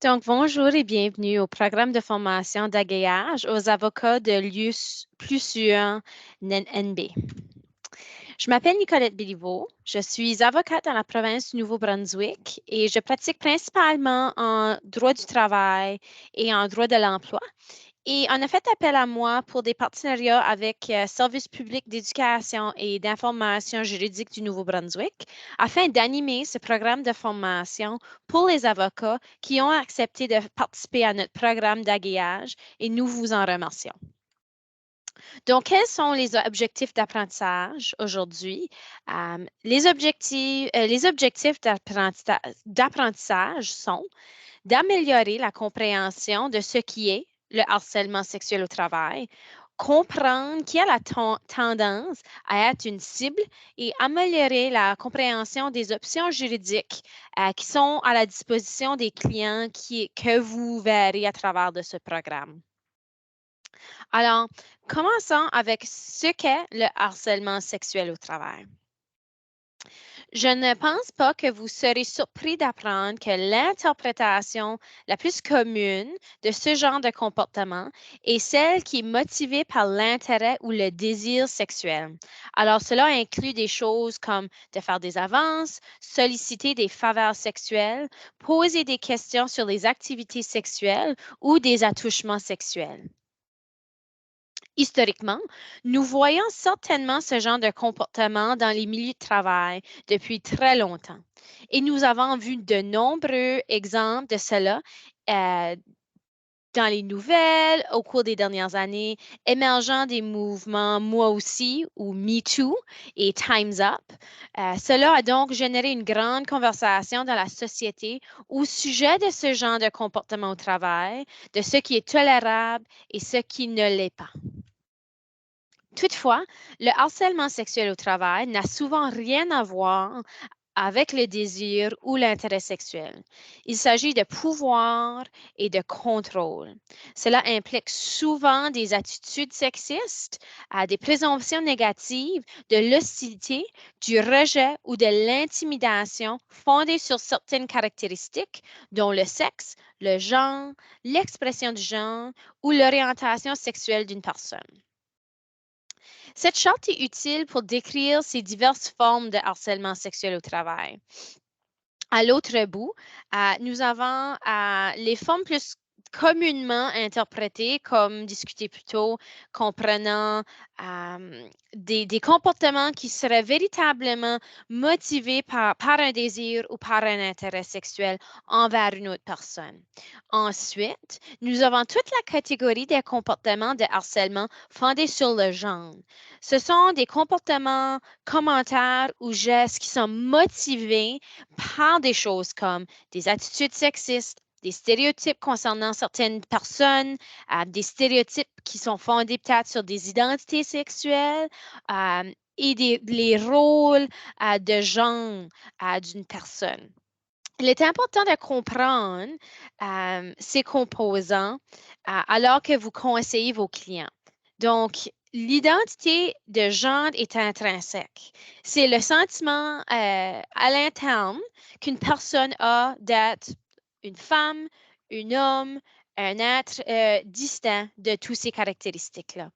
Donc, bonjour et bienvenue au programme de formation d'agréage aux avocats de lieux plus sûrs NNB. Je m'appelle Nicolette Béliveau. Je suis avocate dans la province du Nouveau-Brunswick et je pratique principalement en droit du travail et en droit de l'emploi. Et on a fait appel à moi pour des partenariats avec Service public d'éducation et d'information juridique du Nouveau-Brunswick afin d'animer ce programme de formation pour les avocats qui ont accepté de participer à notre programme d'agréage et nous vous en remercions. Donc, quels sont les objectifs d'apprentissage aujourd'hui? Les objectifs d'apprentissage sont d'améliorer la compréhension de ce qui est le harcèlement sexuel au travail, comprendre qui a la tendance à être une cible et améliorer la compréhension des options juridiques qui sont à la disposition des clients que vous verrez à travers de ce programme. Alors, commençons avec ce qu'est le harcèlement sexuel au travail. Je ne pense pas que vous serez surpris d'apprendre que l'interprétation la plus commune de ce genre de comportement est celle qui est motivée par l'intérêt ou le désir sexuel. Alors, cela inclut des choses comme de faire des avances, solliciter des faveurs sexuelles, poser des questions sur les activités sexuelles ou des attouchements sexuels. Historiquement, nous voyons certainement ce genre de comportement dans les milieux de travail depuis très longtemps. Et nous avons vu de nombreux exemples de cela euh, dans les nouvelles au cours des dernières années, émergeant des mouvements Moi aussi ou Me Too et Time's Up. Cela a donc généré une grande conversation dans la société au sujet de ce genre de comportement au travail, de ce qui est tolérable et ce qui ne l'est pas. Toutefois, le harcèlement sexuel au travail n'a souvent rien à voir avec le désir ou l'intérêt sexuel. Il s'agit de pouvoir et de contrôle. Cela implique souvent des attitudes sexistes, des présomptions négatives, de l'hostilité, du rejet ou de l'intimidation fondées sur certaines caractéristiques, dont le sexe, le genre, l'expression du genre ou l'orientation sexuelle d'une personne. Cette charte est utile pour décrire ces diverses formes de harcèlement sexuel au travail. À l'autre bout, nous avons les formes plus communément interprétées, comme discuté plus tôt, comprenant des comportements qui seraient véritablement motivés par un désir ou par un intérêt sexuel envers une autre personne. Ensuite, nous avons toute la catégorie des comportements de harcèlement fondés sur le genre. Ce sont des comportements, commentaires ou gestes qui sont motivés par des choses comme des attitudes sexistes, des stéréotypes concernant certaines personnes, des stéréotypes qui sont fondés peut-être sur des identités sexuelles et les rôles de genre d'une personne. Il est important de comprendre ces composants alors que vous conseillez vos clients. Donc, l'identité de genre est intrinsèque. C'est le sentiment à l'interne qu'une personne a d'être une femme, un homme, un être distinct de toutes ces caractéristiques-là.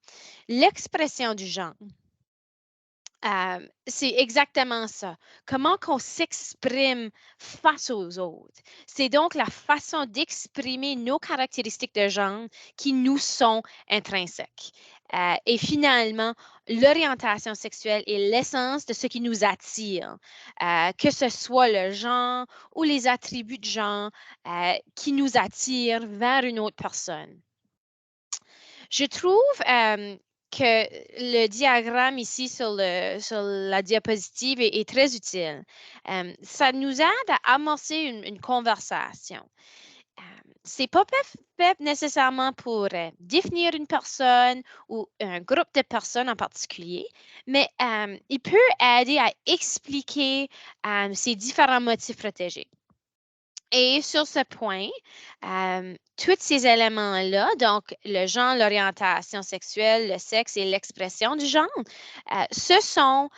L'expression du genre. C'est exactement ça. Comment qu'on s'exprime face aux autres. C'est donc la façon d'exprimer nos caractéristiques de genre qui nous sont intrinsèques. Et finalement, l'orientation sexuelle est l'essence de ce qui nous attire, que ce soit le genre ou les attributs de genre qui nous attirent vers une autre personne. Je trouve que le diagramme ici sur la diapositive est très utile. Ça nous aide à amorcer une conversation. C'est pas fait nécessairement pour définir une personne ou un groupe de personnes en particulier, mais il peut aider à expliquer ces différents motifs protégés. Et sur ce point, tous ces éléments-là, donc le genre, l'orientation sexuelle, le sexe et l'expression du genre, ce sont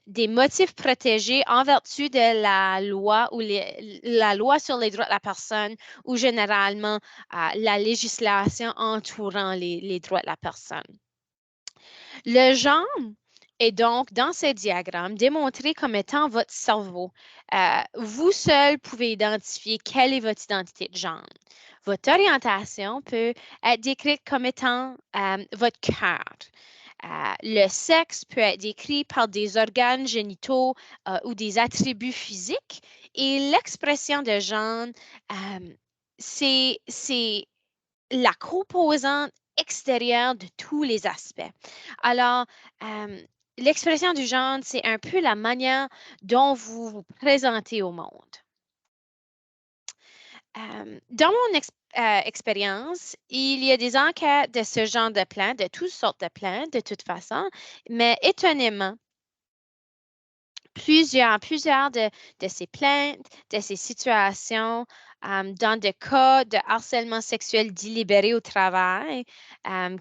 des motifs protégés en vertu de la loi ou la loi sur les droits de la personne ou généralement la législation entourant les droits de la personne. Le genre est donc, dans ces diagrammes, démontré comme étant votre cerveau. Vous seul pouvez identifier quelle est votre identité de genre. Votre orientation peut être décrite comme étant votre cœur. Le sexe peut être décrit par des organes génitaux ou des attributs physiques et l'expression de genre, c'est la composante extérieure de tous les aspects. Alors, l'expression du genre, c'est un peu la manière dont vous vous présentez au monde. Dans mon expérience, il y a des enquêtes de ce genre de plaintes, de toutes sortes de plaintes, de toute façon, mais étonnamment, plusieurs de ces plaintes, de ces situations, dans des cas de harcèlement sexuel délibéré au travail,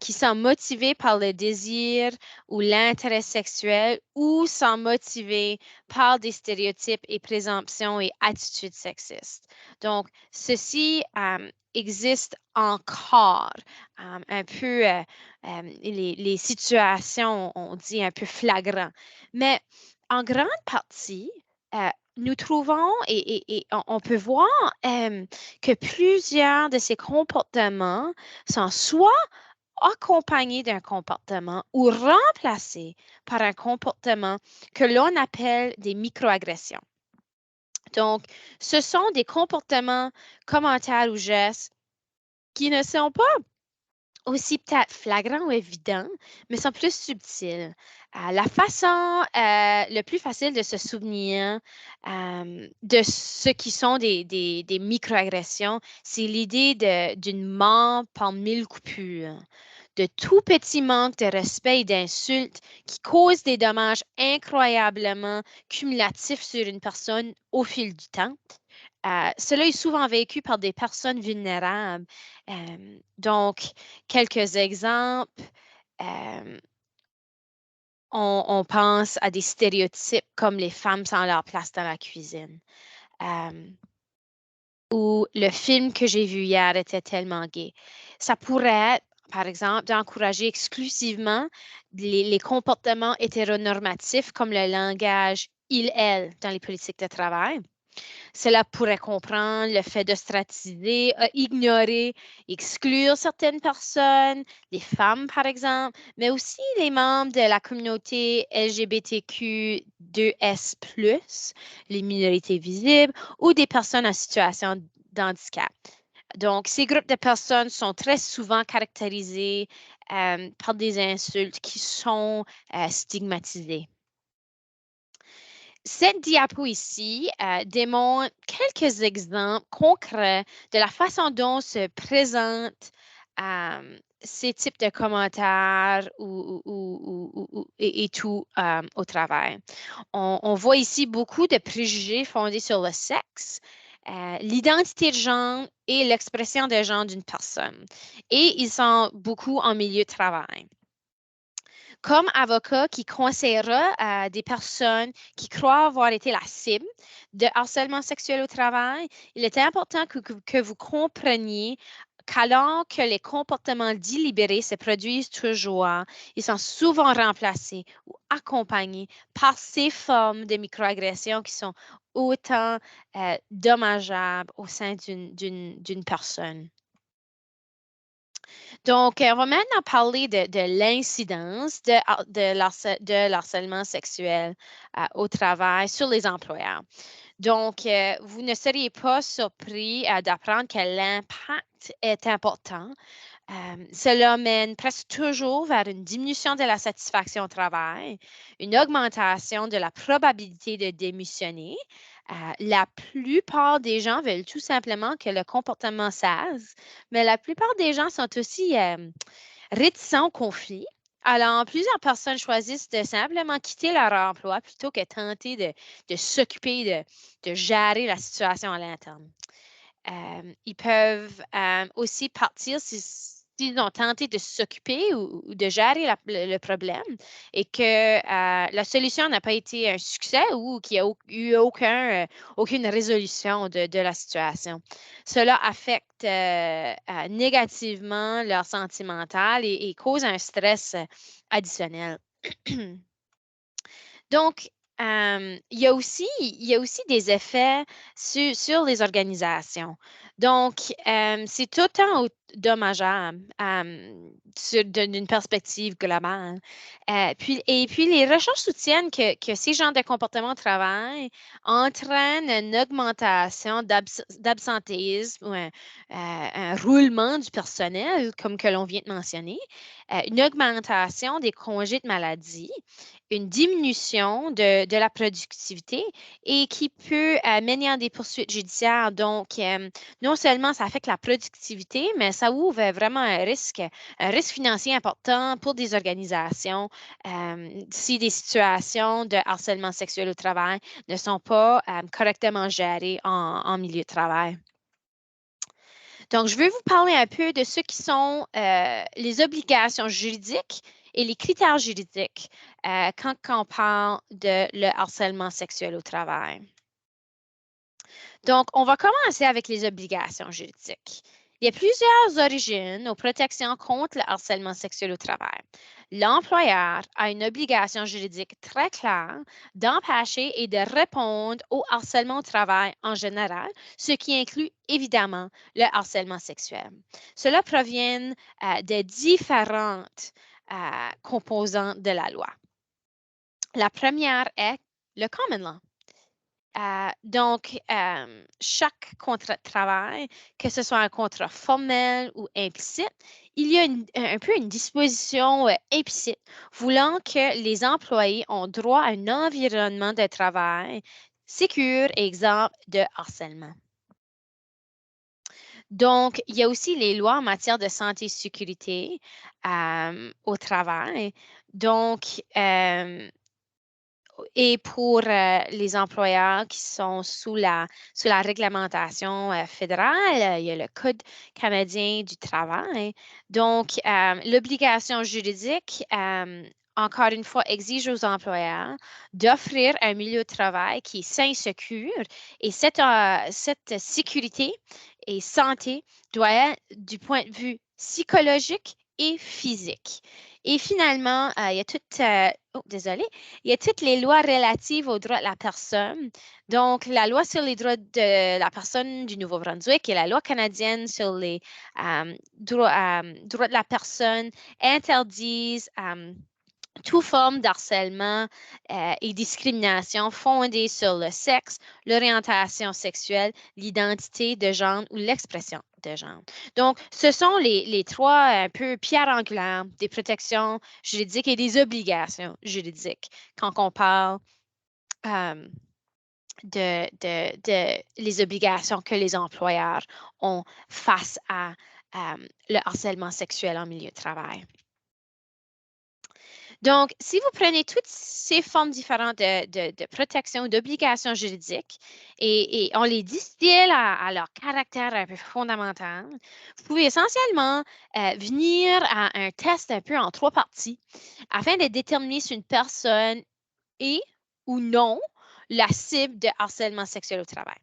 qui sont motivés par le désir ou l'intérêt sexuel ou sont motivés par des stéréotypes et présomptions et attitudes sexistes. Donc, ceci existe encore un peu, les situations, on dit, un peu flagrantes. Mais en grande partie, nous trouvons et on peut voir que plusieurs de ces comportements sont soit accompagnés d'un comportement ou remplacés par un comportement que l'on appelle des microagressions. Donc, ce sont des comportements, commentaires ou gestes qui ne sont pas aussi peut-être flagrants ou évidents, mais sont plus subtils. La façon le plus facile de se souvenir de ce qui sont des microagressions, c'est l'idée d'une mort par 1000 coupures, de tout petits manques de respect et d'insultes qui causent des dommages incroyablement cumulatifs sur une personne au fil du temps. Cela est souvent vécu par des personnes vulnérables. Donc, quelques exemples. euh, on pense à des stéréotypes comme les femmes sans leur place dans la cuisine. Ou le film que j'ai vu hier était tellement gay. Ça pourrait être, par exemple, d'encourager exclusivement les comportements hétéronormatifs comme le langage il-elle dans les politiques de travail. Cela pourrait comprendre le fait d'ostratiser, ignorer, exclure certaines personnes, les femmes par exemple, mais aussi les membres de la communauté LGBTQ2S+, les minorités visibles ou des personnes en situation d'handicap. Donc, ces groupes de personnes sont très souvent caractérisés par des insultes qui sont stigmatisées. Cette diapo ici démontre quelques exemples concrets de la façon dont se présentent ces types de commentaires et tout au travail. On voit ici beaucoup de préjugés fondés sur le sexe, l'identité de genre et l'expression de genre d'une personne. Et ils sont beaucoup en milieu de travail. Comme avocat qui conseillera à des personnes qui croient avoir été la cible de harcèlement sexuel au travail, il est important que vous compreniez qu'alors que les comportements délibérés se produisent toujours, ils sont souvent remplacés ou accompagnés par ces formes de microagressions qui sont autant dommageables au sein d'une personne. Donc, on va maintenant parler de l'incidence de l'harcèlement sexuel au travail sur les employeurs. Donc, vous ne seriez pas surpris d'apprendre que l'impact est important. Cela mène presque toujours vers une diminution de la satisfaction au travail, une augmentation de la probabilité de démissionner. La plupart des gens veulent tout simplement que le comportement cesse, mais la plupart des gens sont aussi réticents au conflit. Alors, plusieurs personnes choisissent de simplement quitter leur emploi plutôt que tenter de s'occuper de gérer la situation à l'interne. Ils peuvent aussi partir s'ils ont tenté de s'occuper ou de gérer le problème et que la solution n'a pas été un succès ou qu'il n'y a eu aucune résolution de la situation. Cela affecte négativement leur santé mentale et cause un stress additionnel. Donc, il y a aussi des effets sur les organisations. Donc, c'est tout autant dommageable d'une perspective globale. Et puis, les recherches soutiennent que ces genres de comportements au travail entraînent une augmentation d'absentéisme ou un roulement du personnel, comme que l'on vient de mentionner, une augmentation des congés de maladie, une diminution de la productivité et qui peut mener à des poursuites judiciaires. Donc, non seulement ça affecte la productivité, mais ça ouvre vraiment un risque financier important pour des organisations si des situations de harcèlement sexuel au travail ne sont pas correctement gérées en milieu de travail. Donc, je veux vous parler un peu de ce qui sont les obligations juridiques et les critères juridiques quand on parle de le harcèlement sexuel au travail. Donc, on va commencer avec les obligations juridiques. Il y a plusieurs origines aux protections contre le harcèlement sexuel au travail. L'employeur a une obligation juridique très claire d'empêcher et de répondre au harcèlement au travail en général, ce qui inclut évidemment le harcèlement sexuel. Cela provient des différentes composantes de la loi. La première est le common law. Donc, chaque contrat de travail, que ce soit un contrat formel ou implicite, il y a un peu une disposition implicite voulant que les employés ont droit à un environnement de travail sécure et exempt de harcèlement. Donc, il y a aussi les lois en matière de santé et sécurité au travail. Donc, et pour les employeurs qui sont sous la réglementation fédérale, il y a le Code canadien du travail. Donc, l'obligation juridique, encore une fois, exige aux employeurs d'offrir un milieu de travail qui est sain et sécure. Et cette sécurité et santé doit être du point de vue psychologique et physique. Et finalement, il y a il y a toutes les lois relatives aux droits de la personne. Donc, la loi sur les droits de la personne du Nouveau-Brunswick et la loi canadienne sur les droits de la personne interdisent toute forme d'harcèlement et discrimination fondée sur le sexe, l'orientation sexuelle, l'identité de genre ou l'expression de genre. Donc, ce sont les trois un peu pierres angulaires des protections juridiques et des obligations juridiques quand on parle de les obligations que les employeurs ont face à le harcèlement sexuel en milieu de travail. Donc, si vous prenez toutes ces formes différentes de protection, d'obligations juridiques et on les distille à leur caractère un peu fondamental, vous pouvez essentiellement venir à un test un peu en trois parties afin de déterminer si une personne est ou non la cible de harcèlement sexuel au travail.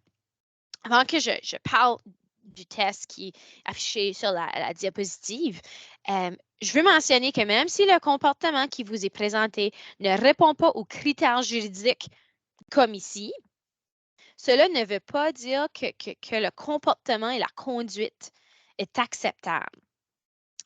Avant que je parle du test qui est affiché sur la diapositive, je veux mentionner que même si le comportement qui vous est présenté ne répond pas aux critères juridiques comme ici, cela ne veut pas dire que le comportement et la conduite est acceptable.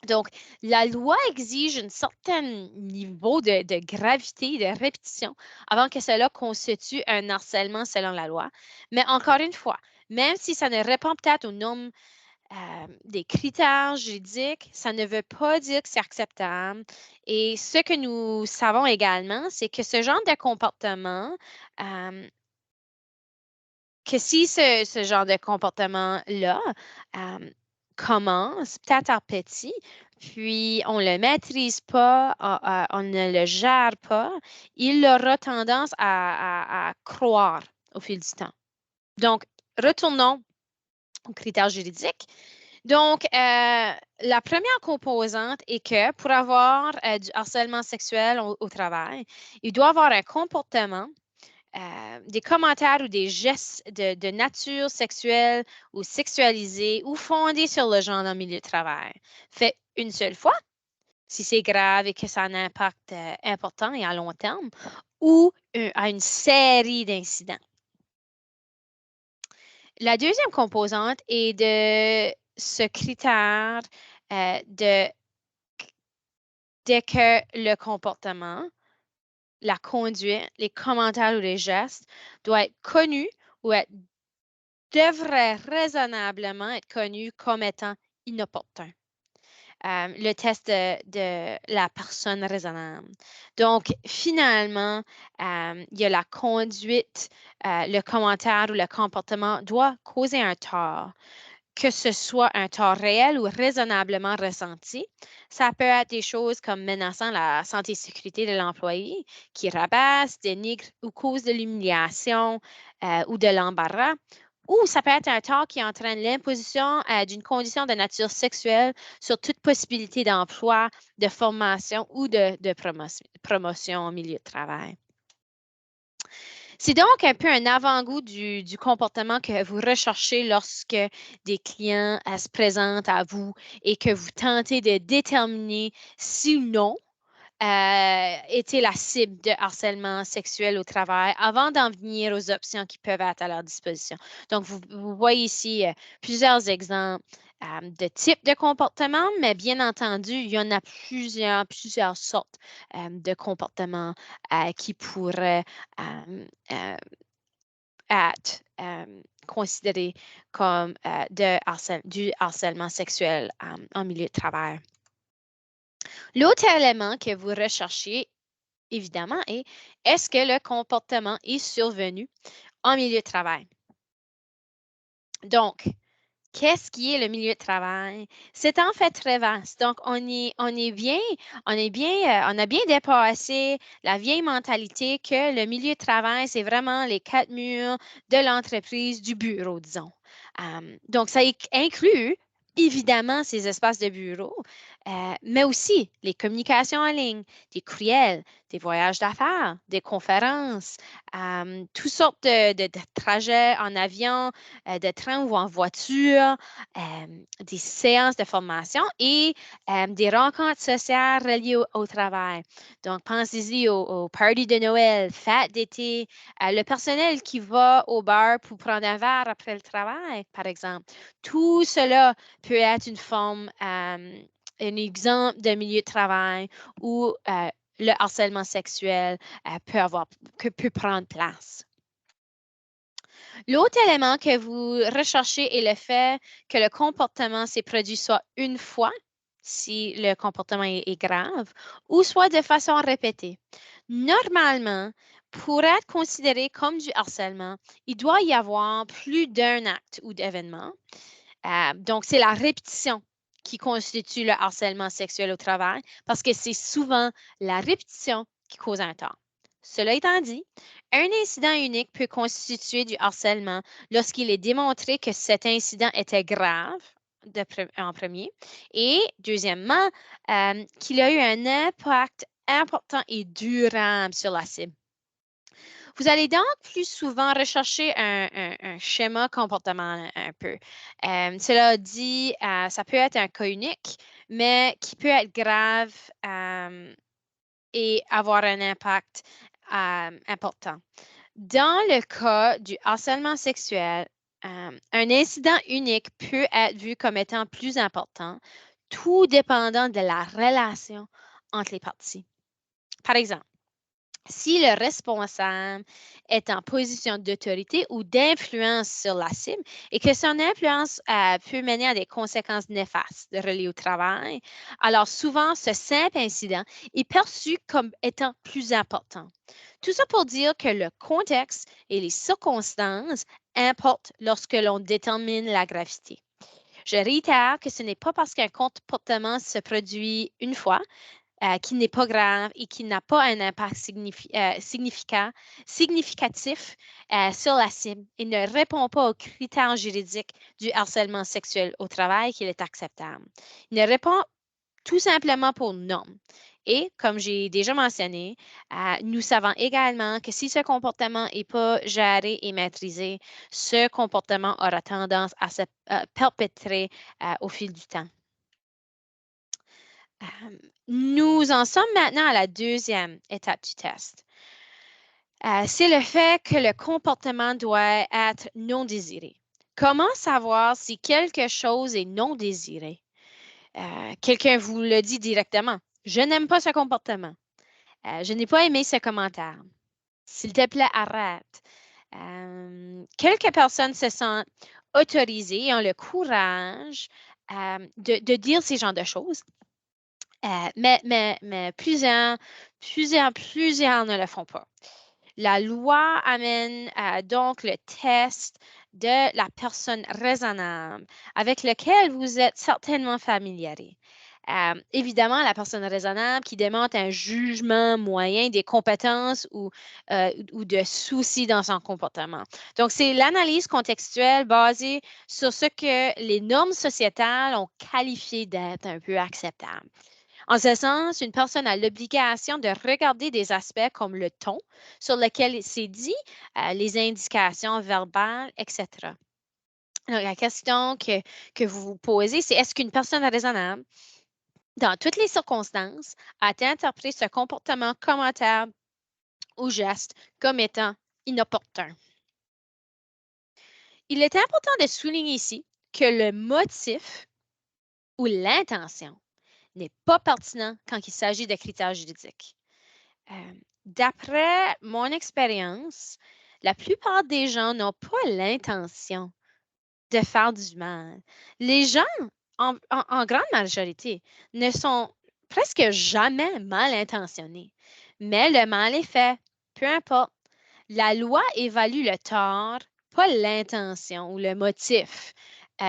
Donc, la loi exige un certain niveau de gravité, de répétition avant que cela constitue un harcèlement selon la loi. Mais encore une fois, même si ça ne répond peut-être aux normes des critères juridiques, ça ne veut pas dire que c'est acceptable. Et ce que nous savons également, c'est que ce genre de comportement, que si ce genre de comportement-là commence peut-être à petit, puis on ne le maîtrise pas, on ne le gère pas, il aura tendance à croire au fil du temps. Donc, retournons aux critères juridiques. Donc, la première composante est que pour avoir du harcèlement sexuel au travail, il doit avoir un comportement, des commentaires ou des gestes de nature sexuelle ou sexualisée ou fondés sur le genre dans le milieu de travail. Fait une seule fois, si c'est grave et que ça a un impact important et à long terme, ou à une série d'incidents. La deuxième composante est de ce critère de dès que le comportement, la conduite, les commentaires ou les gestes doivent être connus ou devraient raisonnablement être connus comme étant inopportuns. Le test de la personne raisonnable. Donc, finalement, il y a la conduite, le commentaire ou le comportement doit causer un tort, que ce soit un tort réel ou raisonnablement ressenti. Ça peut être des choses comme menaçant la santé et sécurité de l'employé, qui rabaisse, dénigre ou cause de l'humiliation ou de l'embarras. Ou ça peut être un tort qui entraîne l'imposition d'une condition de nature sexuelle sur toute possibilité d'emploi, de formation ou de promotion au milieu de travail. C'est donc un peu un avant-goût du comportement que vous recherchez lorsque des clients se présentent à vous et que vous tentez de déterminer si ou non était la cible de harcèlement sexuel au travail avant d'en venir aux options qui peuvent être à leur disposition. Donc, vous voyez ici plusieurs exemples de types de comportements, mais bien entendu, il y en a plusieurs sortes de comportements qui pourraient être considérés comme du harcèlement sexuel en milieu de travail. L'autre élément que vous recherchez, évidemment, est-ce que le comportement est survenu en milieu de travail? Donc, qu'est-ce qui est le milieu de travail? C'est en fait très vaste. Donc, on a bien dépassé la vieille mentalité que le milieu de travail, c'est vraiment les quatre murs de l'entreprise, du bureau, disons. Donc, ça inclut évidemment ces espaces de bureau, mais aussi les communications en ligne, des courriels, des voyages d'affaires, des conférences, toutes sortes de trajets en avion, de train ou en voiture, des séances de formation et des rencontres sociales reliées au travail. Donc, pensez-y aux parties de Noël, fêtes d'été, le personnel qui va au bar pour prendre un verre après le travail, par exemple. Tout cela peut être une forme, un exemple de milieu de travail où le harcèlement sexuel peut prendre place. L'autre élément que vous recherchez est le fait que le comportement s'est produit soit une fois, si le comportement est grave, ou soit de façon répétée. Normalement, pour être considéré comme du harcèlement, il doit y avoir plus d'un acte ou d'événement. Donc, c'est la répétition qui constitue le harcèlement sexuel au travail parce que c'est souvent la répétition qui cause un tort. Cela étant dit, un incident unique peut constituer du harcèlement lorsqu'il est démontré que cet incident était grave en premier et deuxièmement, qu'il a eu un impact important et durable sur la cible. Vous allez donc plus souvent rechercher un schéma comportemental un peu. Cela dit, ça peut être un cas unique, mais qui peut être grave et avoir un impact important. Dans le cas du harcèlement sexuel, un incident unique peut être vu comme étant plus important, tout dépendant de la relation entre les parties. Par exemple, si le responsable est en position d'autorité ou d'influence sur la cible et que son influence peut mener à des conséquences néfastes reliées au travail, alors souvent ce simple incident est perçu comme étant plus important. Tout ça pour dire que le contexte et les circonstances importent lorsque l'on détermine la gravité. Je réitère que ce n'est pas parce qu'un comportement se produit une fois qui n'est pas grave et qui n'a pas un impact significatif sur la cible et ne répond pas aux critères juridiques du harcèlement sexuel au travail qu'il est acceptable. Il ne répond tout simplement pour normes. Et comme j'ai déjà mentionné, nous savons également que si ce comportement n'est pas géré et maîtrisé, ce comportement aura tendance à se perpétrer au fil du temps. Nous en sommes maintenant à la deuxième étape du test. C'est le fait que le comportement doit être non désiré. Comment savoir si quelque chose est non désiré? Quelqu'un vous le dit directement. Je n'aime pas ce comportement. Je n'ai pas aimé ce commentaire. S'il te plaît, arrête. Quelques personnes se sentent autorisées et ont le courage de dire ces genres de choses. Mais plusieurs ne le font pas. La loi amène donc le test de la personne raisonnable avec lequel vous êtes certainement familier. Évidemment, la personne raisonnable qui demande un jugement moyen des compétences ou de soucis dans son comportement. Donc, c'est l'analyse contextuelle basée sur ce que les normes sociétales ont qualifié d'être un peu acceptable. En ce sens, une personne a l'obligation de regarder des aspects comme le ton sur lequel c'est dit, les indications verbales, etc. Donc, la question que vous vous posez, c'est est-ce qu'une personne raisonnable, dans toutes les circonstances, a interprété ce comportement, commentaire ou geste comme étant inopportun? Il est important de souligner ici que le motif ou l'intention n'est pas pertinent quand il s'agit de critères juridiques. D'après mon expérience, la plupart des gens n'ont pas l'intention de faire du mal. Les gens, en grande majorité, ne sont presque jamais mal intentionnés. Mais le mal est fait, peu importe. La loi évalue le tort, pas l'intention ou le motif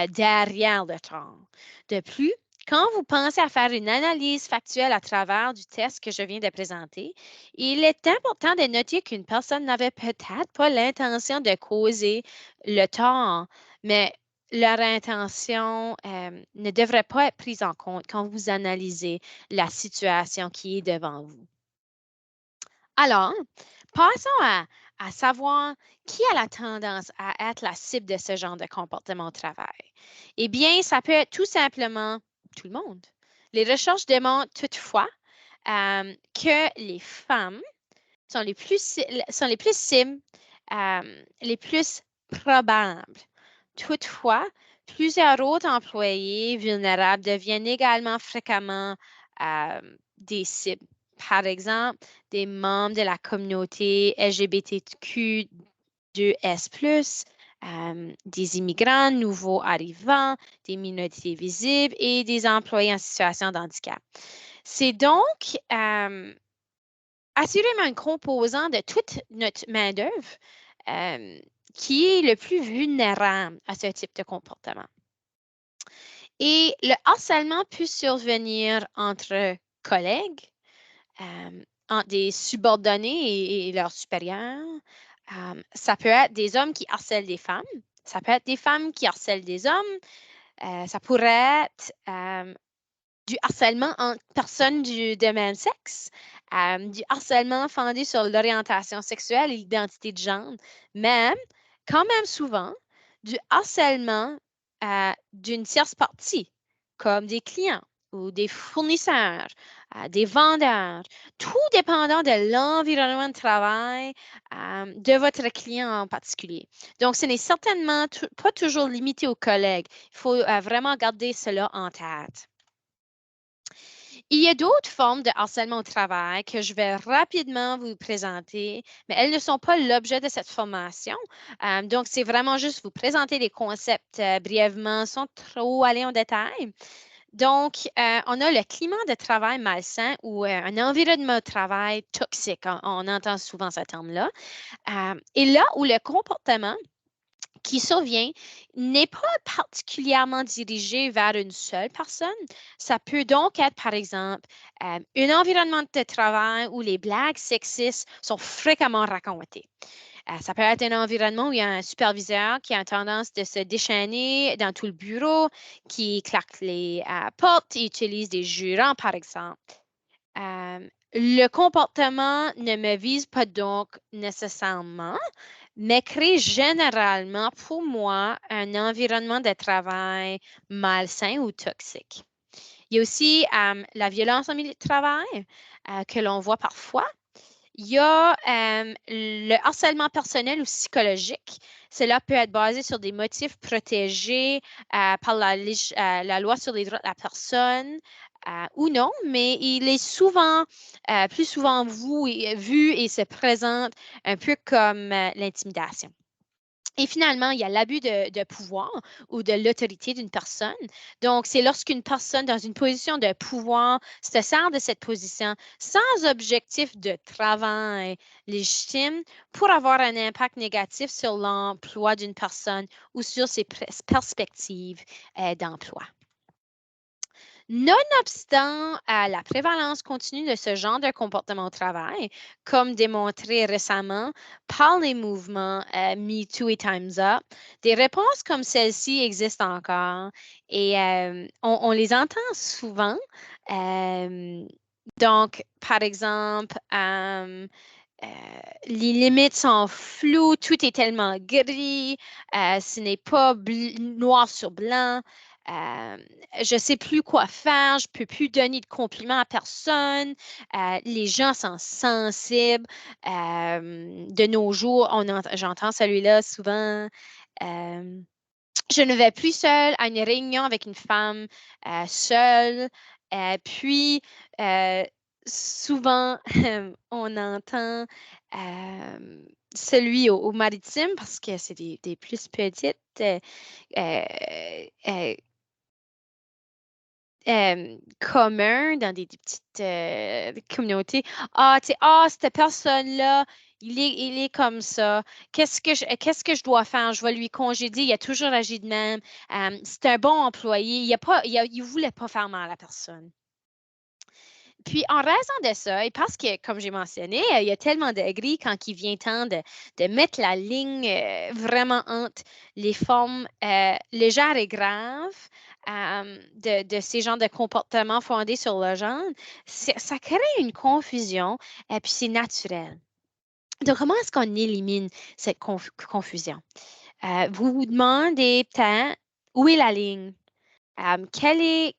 derrière le tort. De plus, quand vous pensez à faire une analyse factuelle à travers du test que je viens de présenter, il est important de noter qu'une personne n'avait peut-être pas l'intention de causer le tort, mais leur intention ne devrait pas être prise en compte quand vous analysez la situation qui est devant vous. Alors, passons à savoir qui a la tendance à être la cible de ce genre de comportement au travail. Eh bien, ça peut être tout simplement tout le monde. Les recherches démontrent toutefois que les femmes sont les plus cibles, les plus probables. Toutefois, plusieurs autres employés vulnérables deviennent également fréquemment des cibles. Par exemple, des membres de la communauté LGBTQ2S+, des immigrants nouveaux arrivants, des minorités visibles et des employés en situation de handicap. C'est donc assurément un composant de toute notre main-d'œuvre qui est le plus vulnérable à ce type de comportement. Et le harcèlement peut survenir entre collègues, entre des subordonnés et leurs supérieurs. Ça peut être des hommes qui harcèlent des femmes. Ça peut être des femmes qui harcèlent des hommes. Ça pourrait être du harcèlement entre personnes de même sexe, du harcèlement fondé sur l'orientation sexuelle et l'identité de genre, même, quand même souvent, du harcèlement d'une tierce partie, comme des clients ou des fournisseurs, des vendeurs, tout dépendant de l'environnement de travail de votre client en particulier. Donc, ce n'est certainement pas toujours limité aux collègues. Il faut vraiment garder cela en tête. Il y a d'autres formes de harcèlement au travail que je vais rapidement vous présenter, mais elles ne sont pas l'objet de cette formation. Donc, c'est vraiment juste vous présenter les concepts brièvement sans trop aller en détail. Donc, on a le climat de travail malsain ou un environnement de travail toxique. On entend souvent ce terme-là. Et là où le comportement qui survient n'est pas particulièrement dirigé vers une seule personne. Ça peut donc être, par exemple, un environnement de travail où les blagues sexistes sont fréquemment racontées. Ça peut être un environnement où il y a un superviseur qui a tendance de se déchaîner dans tout le bureau, qui claque les portes et utilise des jurons, par exemple. Le comportement ne me vise pas donc nécessairement, mais crée généralement pour moi un environnement de travail malsain ou toxique. Il y a aussi la violence au milieu de travail que l'on voit parfois. Il y a le harcèlement personnel ou psychologique. Cela peut être basé sur des motifs protégés par la loi sur les droits de la personne ou non, mais il est souvent, plus souvent vu et se présente un peu comme l'intimidation. Et finalement, il y a l'abus de pouvoir ou de l'autorité d'une personne. Donc, c'est lorsqu'une personne dans une position de pouvoir se sert de cette position sans objectif de travail légitime pour avoir un impact négatif sur l'emploi d'une personne ou sur ses perspectives d'emploi. Nonobstant la prévalence continue de ce genre de comportement au travail, comme démontré récemment par les mouvements MeToo et Time's Up, des réponses comme celle-ci existent encore et on les entend souvent. Euh, donc, par exemple, les limites sont floues, tout est tellement gris, ce n'est pas noir sur blanc. Euh, je ne sais plus quoi faire, je ne peux plus donner de compliments à personne. Les gens sont sensibles. De nos jours, j'entends celui-là souvent. Euh, je ne vais plus seule à une réunion avec une femme seule. Puis, souvent, on entend celui au maritime parce que c'est des plus petites euh, euh, communs dans des petites communautés. Ah, tu sais, cette personne-là, il est comme ça. Qu'est-ce que je dois faire? Je vais lui congédier. Il a toujours agi de même. C'est un bon employé. Il voulait pas faire mal à la personne. Puis, en raison de ça, et parce que, comme j'ai mentionné, il y a tellement de gris quand il vient temps de mettre la ligne vraiment entre les formes légères et graves de ces genres de comportements fondés sur le genre, ça crée une confusion et puis c'est naturel. Donc, comment est-ce qu'on élimine cette confusion? Vous vous demandez peut-être où est la ligne? Quel est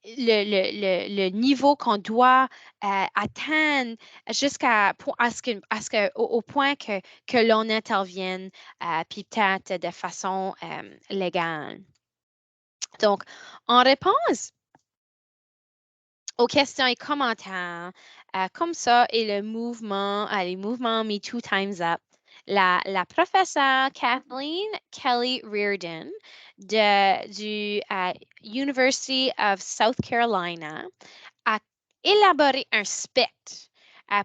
le niveau qu'on doit atteindre au point que l'on intervienne, puis peut-être de façon légale. Donc, en réponse aux questions et commentaires, comme ça, et les mouvements MeToo Time's Up, la professeure Kathleen Kelly Reardon du University of South Carolina a élaboré un spectre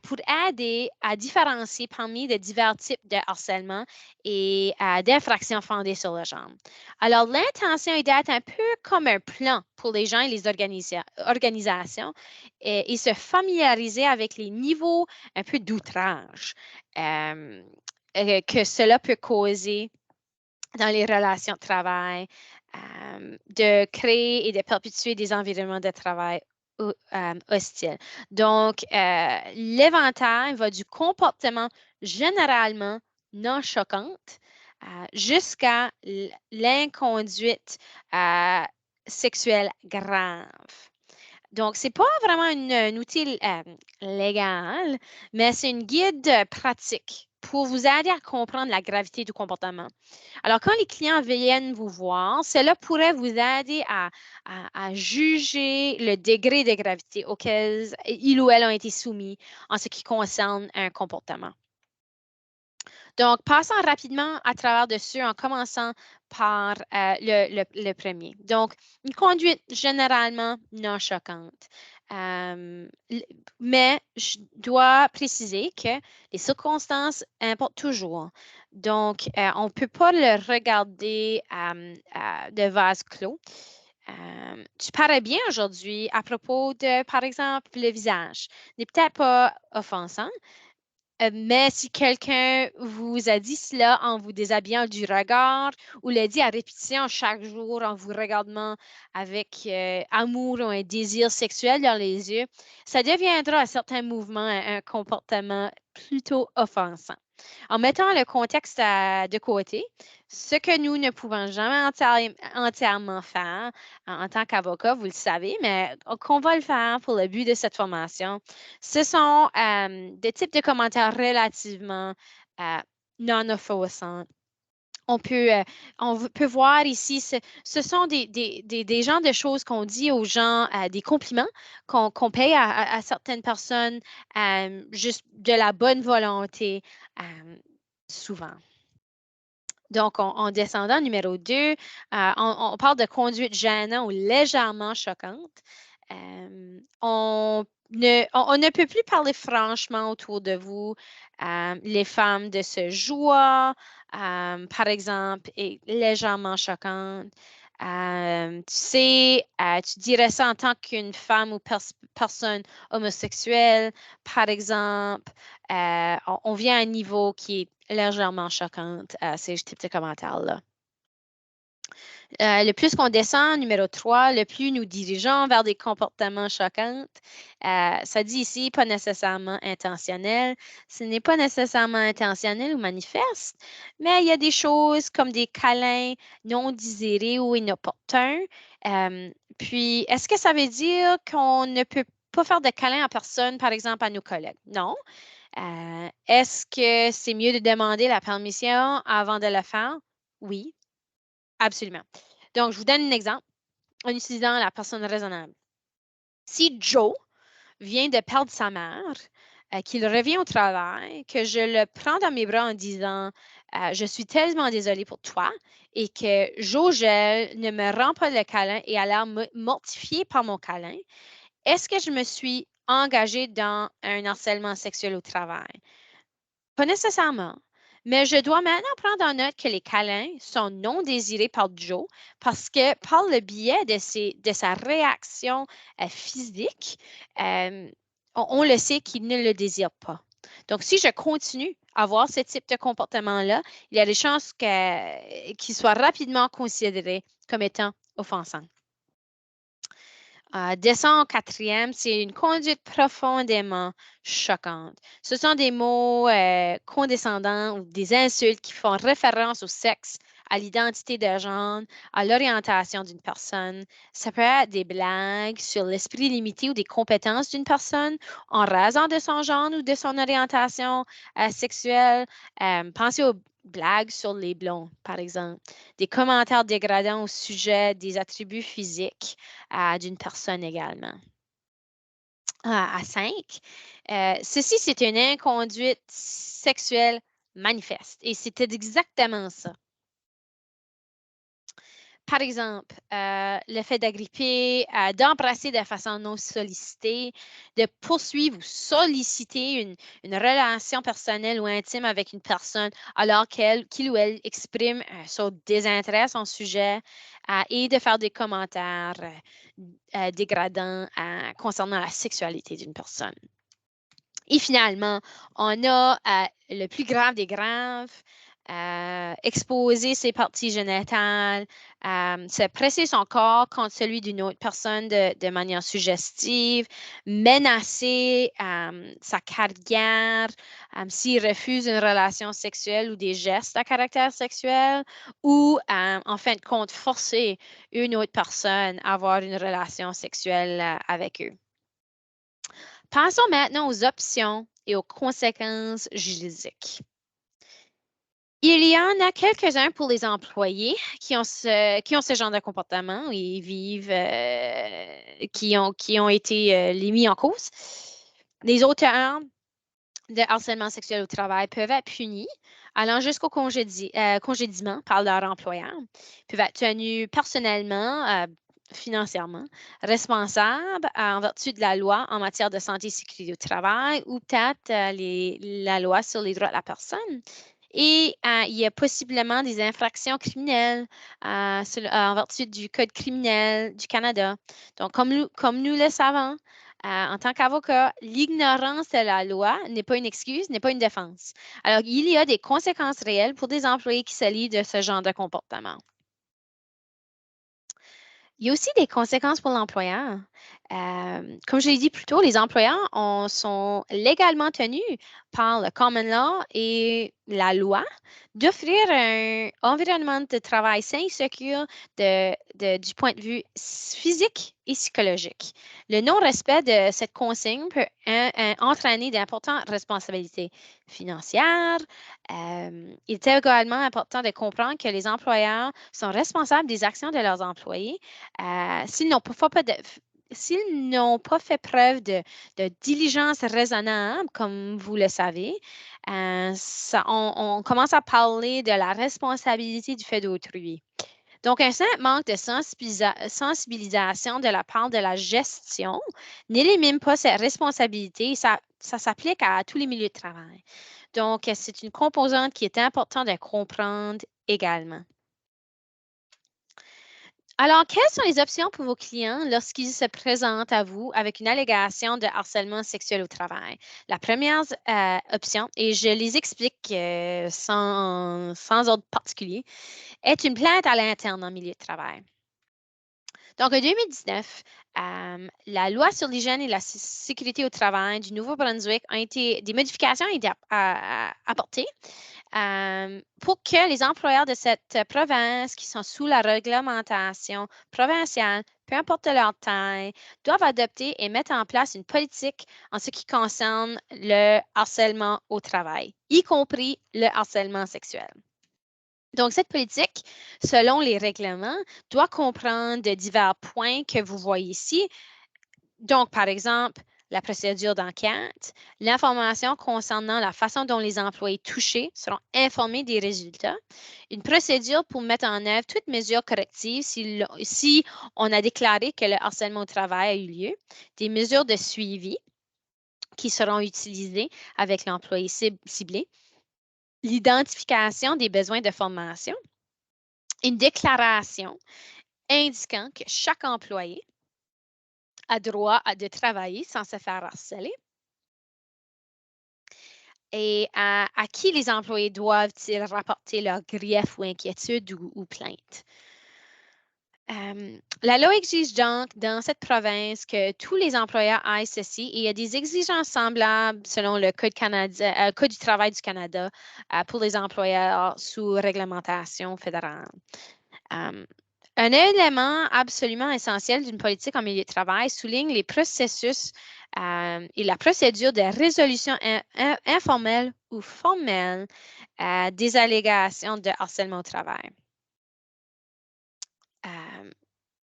pour aider à différencier parmi les divers types de harcèlement et d'infractions fondées sur le genre. Alors, l'intention est d'être un peu comme un plan pour les gens et les organisations et se familiariser avec les niveaux un peu d'outrage que cela peut causer dans les relations de travail, de créer et de perpétuer des environnements de travail hostiles. Donc, l'éventail va du comportement généralement non choquante jusqu'à l'inconduite sexuelle grave. Donc, ce n'est pas vraiment un outil légal, mais c'est une guide pratique pour vous aider à comprendre la gravité du comportement. Alors, quand les clients viennent vous voir, cela pourrait vous aider à juger le degré de gravité auquel ils ou elles ont été soumis en ce qui concerne un comportement. Donc, passons rapidement à travers dessus en commençant par le premier. Donc, une conduite généralement non choquante. Mais je dois préciser que les circonstances importent toujours. Donc, on ne peut pas le regarder de vase clos. Tu parais bien aujourd'hui à propos de, par exemple, le visage. N'est peut-être pas offensant, mais si quelqu'un vous a dit cela en vous déshabillant du regard ou l'a dit à répétition chaque jour en vous regardant avec amour ou un désir sexuel dans les yeux, ça deviendra à certains mouvements un comportement plutôt offensant. En mettant le contexte de côté, ce que nous ne pouvons jamais entièrement faire en tant qu'avocat, vous le savez, mais qu'on va le faire pour le but de cette formation, ce sont des types de commentaires relativement euh, non offensants. On peut voir ici, ce sont des genres de choses qu'on dit aux gens, des compliments qu'on paye à certaines personnes, juste de la bonne volonté, souvent. Donc, en descendant, numéro 2, on parle de conduite gênante ou légèrement choquante. On ne peut plus parler franchement autour de vous. Les femmes de ce joie, par exemple, est légèrement choquante. Tu dirais ça en tant qu'une femme ou personne homosexuelle, par exemple. On vient à un niveau qui est légèrement choquant, ces types de commentaires-là. Le plus qu'on descend, numéro 3, le plus nous dirigeons vers des comportements choquants. Ça dit ici, pas nécessairement intentionnel. Ce n'est pas nécessairement intentionnel ou manifeste, mais il y a des choses comme des câlins non désirés ou inopportuns. Puis, est-ce que ça veut dire qu'on ne peut pas faire de câlins à personne, par exemple à nos collègues? Non. Est-ce que c'est mieux de demander la permission avant de le faire? Oui. Absolument. Donc, je vous donne un exemple en utilisant la personne raisonnable. Si Joe vient de perdre sa mère, qu'il revient au travail, que je le prends dans mes bras en disant je suis tellement désolée pour toi et que Jogel ne me rend pas le câlin et a l'air mortifié par mon câlin, est-ce que je me suis engagée dans un harcèlement sexuel au travail? Pas nécessairement. Mais je dois maintenant prendre en note que les câlins sont non désirés par Joe parce que par le biais de sa réaction physique, euh, on le sait qu'il ne le désire pas. Donc, si je continue à avoir ce type de comportement-là, il y a des chances qu'il soit rapidement considéré comme étant offensant. Descend au quatrième, c'est une conduite profondément choquante. Ce sont des mots condescendants ou des insultes qui font référence au sexe, à l'identité de genre, à l'orientation d'une personne. Ça peut être des blagues sur l'esprit limité ou des compétences d'une personne en raison de son genre ou de son orientation sexuelle. Pensez aux blagues sur les blonds, par exemple. Des commentaires dégradants au sujet des attributs physiques d'une personne également. À 5, ceci, c'est une inconduite sexuelle manifeste et c'était exactement ça. Par exemple, le fait d'agripper, d'embrasser de façon non sollicitée, de poursuivre ou solliciter une relation personnelle ou intime avec une personne alors qu'il ou elle exprime son désintérêt à son sujet et de faire des commentaires dégradants concernant la sexualité d'une personne. Et finalement, on a le plus grave des graves, exposer ses parties génitales, se presser son corps contre celui d'une autre personne de manière suggestive, menacer sa carrière s'il refuse une relation sexuelle ou des gestes à caractère sexuel, ou en fin de compte, forcer une autre personne à avoir une relation sexuelle avec eux. Passons maintenant aux options et aux conséquences juridiques. Il y en a quelques-uns pour les employés qui ont ce genre de comportement et vivent, qui ont été les mis en cause. Les auteurs de harcèlement sexuel au travail peuvent être punis allant jusqu'au congédiement par leur employeur, peuvent être tenus personnellement, financièrement, responsables en vertu de la loi en matière de santé et sécurité au travail ou peut-être la loi sur les droits de la personne. Et il y a possiblement des infractions criminelles en vertu du Code criminel du Canada. Donc, comme nous le savons, en tant qu'avocat, l'ignorance de la loi n'est pas une excuse, n'est pas une défense. Alors, il y a des conséquences réelles pour des employés qui s'allient de ce genre de comportement. Il y a aussi des conséquences pour l'employeur. Comme je l'ai dit plus tôt, les employeurs sont légalement tenus par le common law et la loi d'offrir un environnement de travail sain et sûr du point de vue physique et psychologique. Le non-respect de cette consigne peut entraîner d'importantes responsabilités financières. Il est également important de comprendre que les employeurs sont responsables des actions de leurs employés s'ils n'ont pas fait preuve de diligence raisonnable, comme vous le savez, on commence à parler de la responsabilité du fait d'autrui. Donc, un simple manque de sensibilisation de la part de la gestion n'élimine pas cette responsabilité. Ça s'applique à tous les milieux de travail. Donc, c'est une composante qui est importante de comprendre également. Alors, quelles sont les options pour vos clients lorsqu'ils se présentent à vous avec une allégation de harcèlement sexuel au travail? La première option, et je les explique sans ordre particulier, est une plainte à l'interne en milieu de travail. Donc, en 2019, la loi sur l'hygiène et la sécurité au travail du Nouveau-Brunswick des modifications ont été apportées pour que les employeurs de cette province qui sont sous la réglementation provinciale, peu importe leur taille, doivent adopter et mettre en place une politique en ce qui concerne le harcèlement au travail, y compris le harcèlement sexuel. Donc, cette politique, selon les règlements, doit comprendre de divers points que vous voyez ici. Donc, par exemple, la procédure d'enquête, l'information concernant la façon dont les employés touchés seront informés des résultats, une procédure pour mettre en œuvre toute mesure corrective si on a déclaré que le harcèlement au travail a eu lieu, des mesures de suivi qui seront utilisées avec l'employé ciblé, l'identification des besoins de formation, une déclaration indiquant que chaque employé a droit de travailler sans se faire harceler et à qui les employés doivent-ils rapporter leurs griefs ou inquiétudes ou plaintes. La loi exige donc dans cette province que tous les employeurs aient ceci et il y a des exigences semblables selon le Code du travail du Canada pour les employeurs sous réglementation fédérale. Un élément absolument essentiel d'une politique en milieu de travail souligne les processus et la procédure de résolution informelle ou formelle des allégations de harcèlement au travail.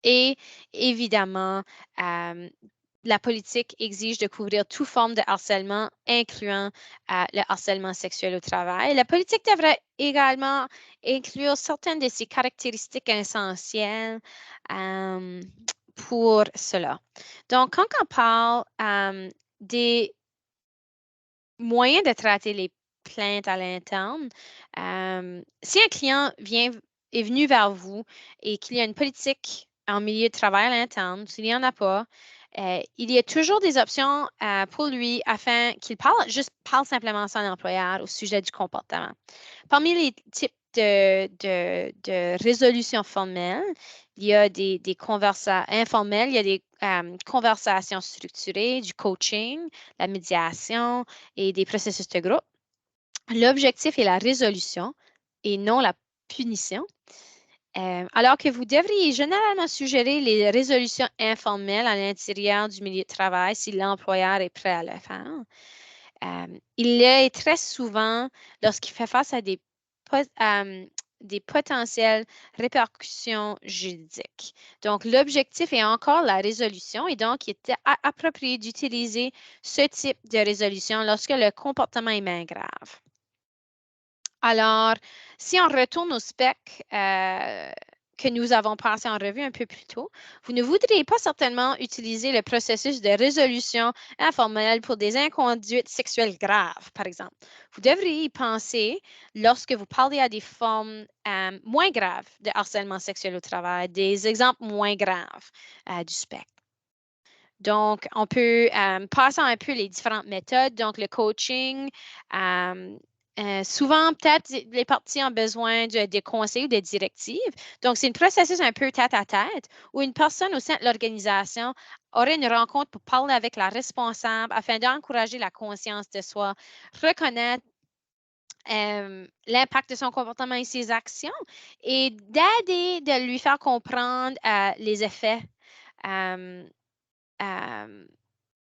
Et évidemment, la politique exige de couvrir toute forme de harcèlement, incluant le harcèlement sexuel au travail. La politique devrait également inclure certaines de ces caractéristiques essentielles pour cela. Donc, quand on parle des moyens de traiter les plaintes à l'interne, si un client est venu vers vous et qu'il y a une politique en milieu de travail à l'interne, s'il n'y en a pas, il y a toujours des options pour lui afin qu'il parle simplement à son employeur au sujet du comportement. Parmi les types de résolution formelle, il y a des conversations informelles, il y a des conversations structurées, du coaching, la médiation et des processus de groupe. L'objectif est la résolution et non la punition. Alors que vous devriez généralement suggérer les résolutions informelles à l'intérieur du milieu de travail si l'employeur est prêt à le faire. Il l'est très souvent lorsqu'il fait face à des potentielles répercussions juridiques. Donc, l'objectif est encore la résolution et donc il est approprié d'utiliser ce type de résolution lorsque le comportement est moins grave. Alors, si on retourne au spec que nous avons passé en revue un peu plus tôt, vous ne voudriez pas certainement utiliser le processus de résolution informelle pour des inconduites sexuelles graves, par exemple. Vous devriez y penser lorsque vous parlez à des formes moins graves de harcèlement sexuel au travail, des exemples moins graves du spectre. Donc, on peut passer un peu les différentes méthodes. Donc, le coaching, souvent, peut-être, les parties ont besoin des conseils ou des directives. Donc, c'est un processus un peu tête-à-tête où une personne au sein de l'organisation aurait une rencontre pour parler avec la responsable afin d'encourager la conscience de soi, reconnaître l'impact de son comportement et ses actions et d'aider de lui faire comprendre les effets. euh, euh,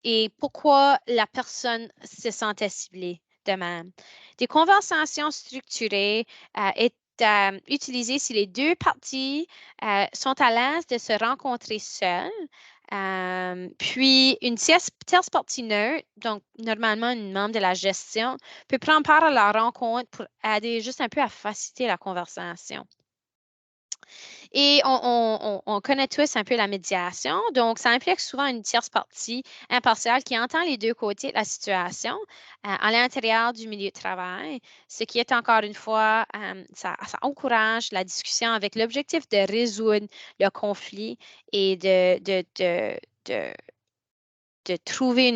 et pourquoi la personne se sentait ciblée de même. Des conversations structurées est utilisées si les deux parties sont à l'aise de se rencontrer seules. Puis, une tierce partie neutre, donc normalement une membre de la gestion, peut prendre part à la rencontre pour aider juste un peu à faciliter la conversation. Et on connaît tous un peu la médiation. Donc, ça implique souvent une tierce partie impartiale qui entend les deux côtés de la situation à l'intérieur du milieu de travail, ce qui est encore une fois, ça encourage la discussion avec l'objectif de résoudre le conflit et de trouver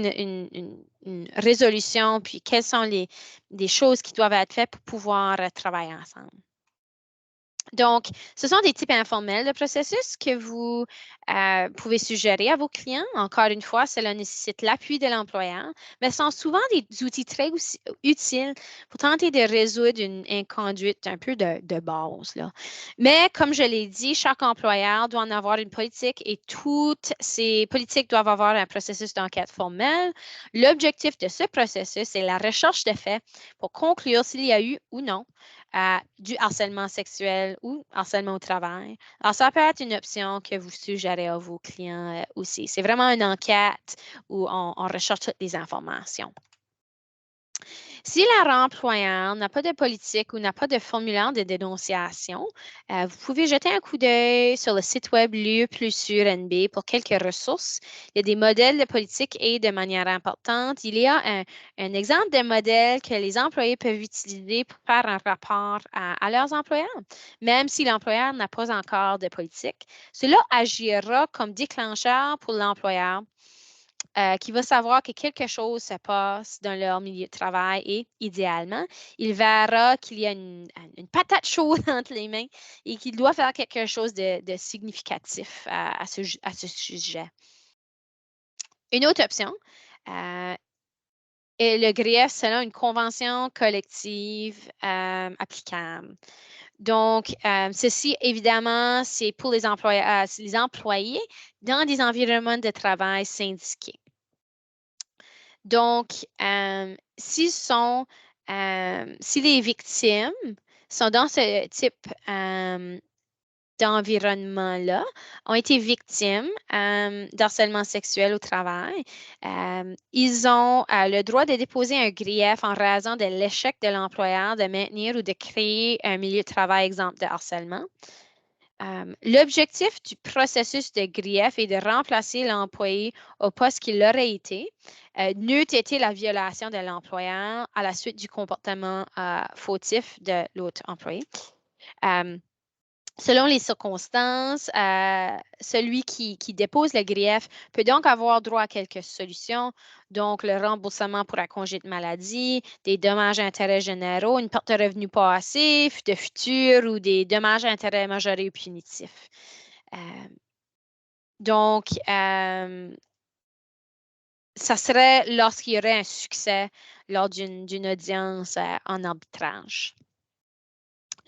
une résolution, puis quelles sont les choses qui doivent être faites pour pouvoir travailler ensemble. Donc, ce sont des types informels de processus que vous pouvez suggérer à vos clients. Encore une fois, cela nécessite l'appui de l'employeur, mais ce sont souvent des outils très utiles pour tenter de résoudre une inconduite un peu de base, là. Mais comme je l'ai dit, chaque employeur doit en avoir une politique et toutes ces politiques doivent avoir un processus d'enquête formel. L'objectif de ce processus est la recherche de faits pour conclure s'il y a eu ou non du harcèlement sexuel ou harcèlement au travail. Alors, ça peut être une option que vous suggérez à vos clients aussi. C'est vraiment une enquête où on recherche toutes les informations. Si leur employeur n'a pas de politique ou n'a pas de formulaire de dénonciation, vous pouvez jeter un coup d'œil sur le site web Lieu plus sûr NB pour quelques ressources. Il y a des modèles de politique et de manière importante, il y a un exemple de modèle que les employés peuvent utiliser pour faire un rapport à leurs employeurs. Même si l'employeur n'a pas encore de politique, cela agira comme déclencheur pour l'employeur qui va savoir que quelque chose se passe dans leur milieu de travail et, idéalement, il verra qu'il y a une patate chaude entre les mains et qu'il doit faire quelque chose de significatif à ce sujet. Une autre option est le grief selon une convention collective applicable. Donc, ceci, évidemment, c'est pour les employés dans des environnements de travail syndiqués. Donc, si les victimes sont dans ce type d'environnement-là, ont été victimes d'harcèlement sexuel au travail, ils ont le droit de déposer un grief en raison de l'échec de l'employeur de maintenir ou de créer un milieu de travail exempt de harcèlement. L'objectif du processus de grief est de remplacer l'employé au poste qu'il aurait été, n'eût été la violation de l'employeur à la suite du comportement fautif de l'autre employé. Selon les circonstances, celui qui dépose le grief peut donc avoir droit à quelques solutions, donc le remboursement pour un congé de maladie, des dommages à intérêts généraux, une perte de revenus passifs, de futur ou des dommages à intérêts majorés ou punitifs. Donc, ça serait lorsqu'il y aurait un succès lors d'une audience en arbitrage.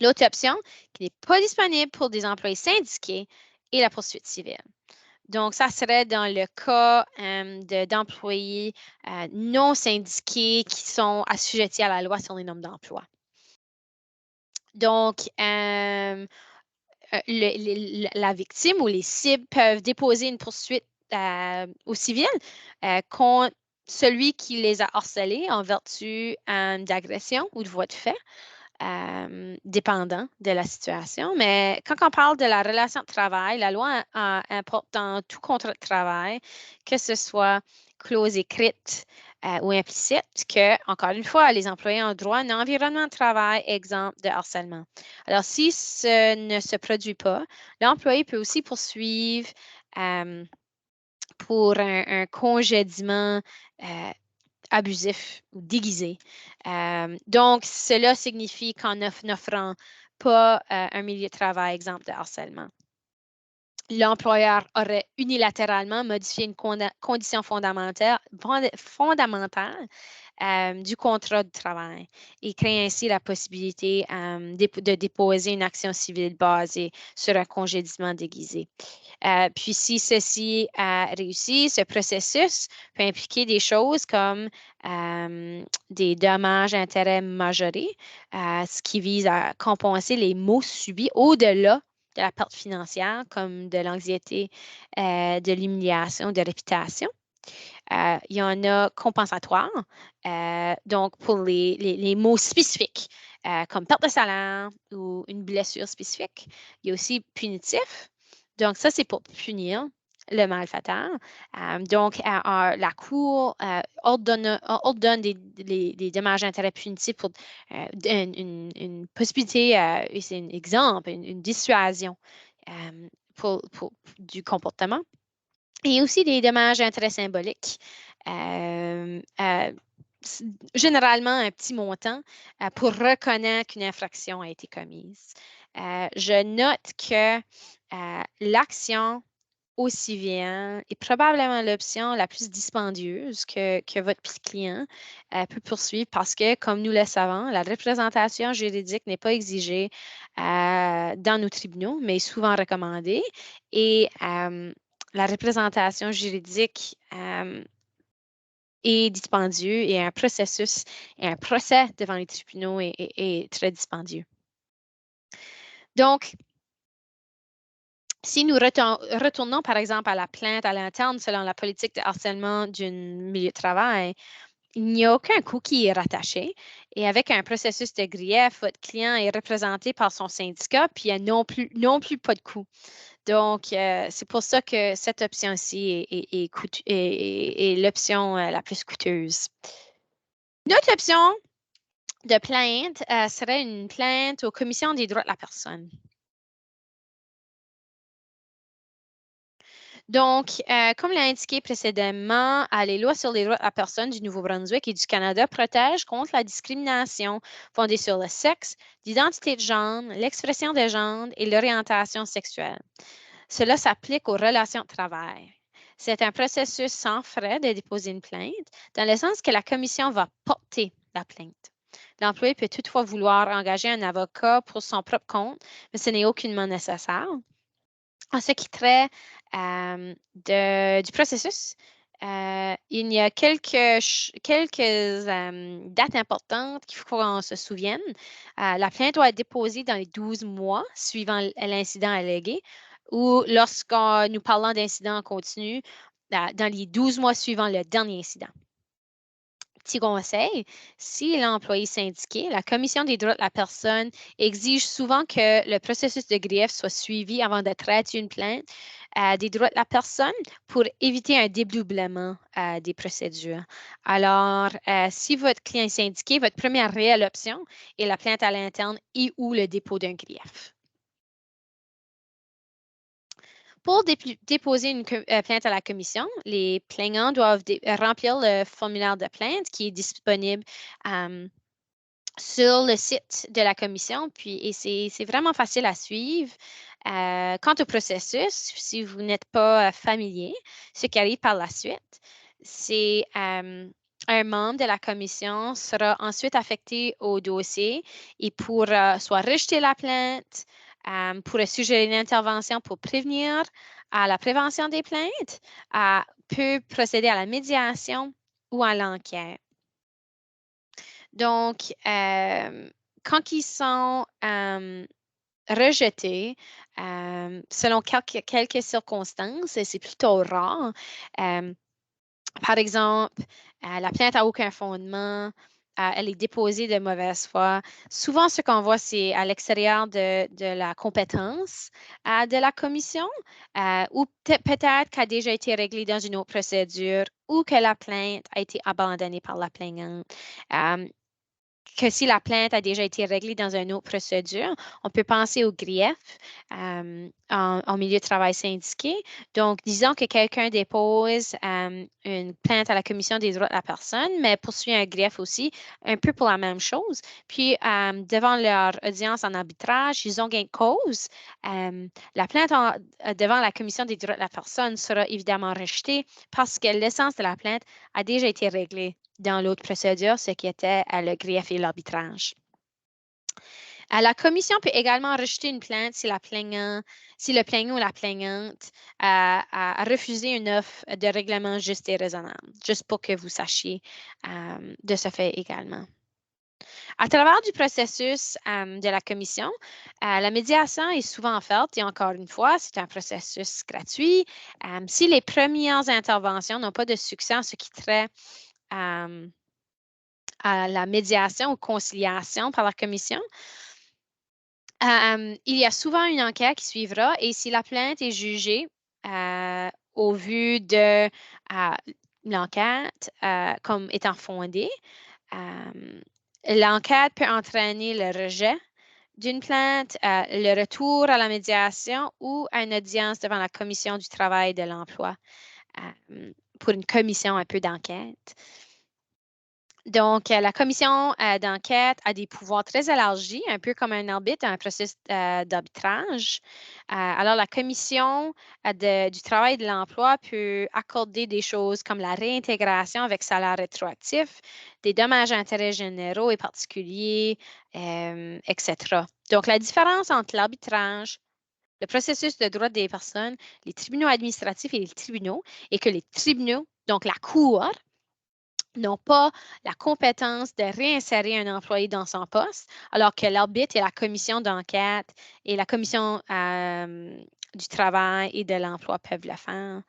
L'autre option, qui n'est pas disponible pour des employés syndiqués, est la poursuite civile. Donc, ça serait dans le cas d'employés non syndiqués qui sont assujettis à la loi sur les normes d'emploi. Donc, la victime ou les cibles peuvent déposer une poursuite au civil contre celui qui les a harcelés en vertu d'agression ou de voie de fait. dépendant de la situation. Mais quand on parle de la relation de travail, la loi importe dans tout contrat de travail, que ce soit clause écrite ou implicite, que, encore une fois, les employés ont droit à un environnement de travail exempt de harcèlement. Alors, si ce ne se produit pas, l'employé peut aussi poursuivre pour un congédiement abusif ou déguisé. Donc, cela signifie qu'en n'offrant pas un milieu de travail exempt de harcèlement, l'employeur aurait unilatéralement modifié une condition fondamentale du contrat de travail et crée ainsi la possibilité de déposer une action civile basée sur un congédiement déguisé. Puis si ceci a réussi, ce processus peut impliquer des choses comme des dommages à intérêts majorés, ce qui vise à compenser les maux subis au-delà de la perte financière, comme de l'anxiété, de l'humiliation, de réputation. Il y en a compensatoires, donc pour les maux spécifiques, comme perte de salaire ou une blessure spécifique. Il y a aussi punitif. Donc, ça, c'est pour punir le malfaiteur. Donc, la Cour ordonne des dommages d'intérêt punitifs pour une possibilité, et c'est un exemple, une dissuasion du comportement. Et aussi des dommages d'intérêt symboliques. Généralement un petit montant pour reconnaître qu'une infraction a été commise. Je note que l'action au civil est probablement l'option la plus dispendieuse que votre client peut poursuivre parce que, comme nous le savons, la représentation juridique n'est pas exigée dans nos tribunaux, mais est souvent recommandée. Et la représentation juridique est dispendieux et un processus et un procès devant les tribunaux est très dispendieux. Donc, si nous retournons, par exemple, à la plainte à l'interne selon la politique de harcèlement d'un milieu de travail, il n'y a aucun coût qui est rattaché. Et avec un processus de grief, votre client est représenté par son syndicat, puis il n'y a non plus pas de coût. Donc, c'est pour ça que cette option-ci est l'option la plus coûteuse. Une autre option de plainte serait une plainte aux commissions des droits de la personne. Donc, comme l'a indiqué précédemment, les lois sur les droits de la personne du Nouveau-Brunswick et du Canada protègent contre la discrimination fondée sur le sexe, l'identité de genre, l'expression de genre et l'orientation sexuelle. Cela s'applique aux relations de travail. C'est un processus sans frais de déposer une plainte, dans le sens que la commission va porter la plainte. L'employé peut toutefois vouloir engager un avocat pour son propre compte, mais ce n'est aucunement nécessaire. En ce qui trait du processus, il y a quelques dates importantes qu'il faut qu'on se souvienne. La plainte doit être déposée dans les 12 mois suivant l'incident allégué ou lorsque nous parlons d'incident continu, dans les 12 mois suivant le dernier incident. Petit conseil, si l'employé syndiqué, la Commission des droits de la personne exige souvent que le processus de grief soit suivi avant de traiter une plainte des droits de la personne pour éviter un dédoublement des procédures. Alors, si votre client est syndiqué, votre première réelle option est la plainte à l'interne et ou le dépôt d'un grief. Pour déposer une plainte à la commission, les plaignants doivent remplir le formulaire de plainte qui est disponible sur le site de la commission. Et c'est vraiment facile à suivre. Quant au processus, si vous n'êtes pas familier, ce qui arrive par la suite, c'est un membre de la commission sera ensuite affecté au dossier et pourra soit rejeter la plainte, pourrait suggérer une intervention pour prévenir à la prévention des plaintes, peut procéder à la médiation ou à l'enquête. Donc, quand ils sont rejetés, selon quelques circonstances, c'est plutôt rare. Par exemple, la plainte n'a aucun fondement, elle est déposée de mauvaise foi. Souvent, ce qu'on voit, c'est à l'extérieur de la compétence de la commission ou peut-être qu'elle a déjà été réglée dans une autre procédure ou que la plainte a été abandonnée par la plaignante. Que si la plainte a déjà été réglée dans une autre procédure, on peut penser au grief en milieu de travail syndiqué. Donc, disons que quelqu'un dépose une plainte à la Commission des droits de la personne, mais poursuit un grief aussi, un peu pour la même chose. Puis, devant leur audience en arbitrage, ils ont gain de cause. La plainte devant la Commission des droits de la personne sera évidemment rejetée parce que l'essence de la plainte a déjà été réglée dans l'autre procédure, ce qui était le grief et l'arbitrage. La commission peut également rejeter une plainte si le plaignant ou la plaignante a refusé une offre de règlement juste et raisonnable, juste pour que vous sachiez de ce fait également. À travers du processus de la commission, la médiation est souvent faite et encore une fois, c'est un processus gratuit. Si les premières interventions n'ont pas de succès en ce qui traite à la médiation ou conciliation par la commission, il y a souvent une enquête qui suivra et si la plainte est jugée au vu de l'enquête comme étant fondée, l'enquête peut entraîner le rejet d'une plainte, le retour à la médiation ou à une audience devant la commission du travail et de l'emploi pour une commission un peu d'enquête. Donc, la commission d'enquête a des pouvoirs très élargis, un peu comme un arbitre, un processus d'arbitrage. Alors, la commission du travail et de l'emploi peut accorder des choses comme la réintégration avec salaire rétroactif, des dommages à intérêts généraux et particuliers, etc. Donc, la différence entre l'arbitrage, le processus de droit des personnes, les tribunaux administratifs et les tribunaux, est que les tribunaux, donc la Cour, n'ont pas la compétence de réinsérer un employé dans son poste, alors que l'arbitre et la commission d'enquête et la commission du travail et de l'emploi peuvent le faire.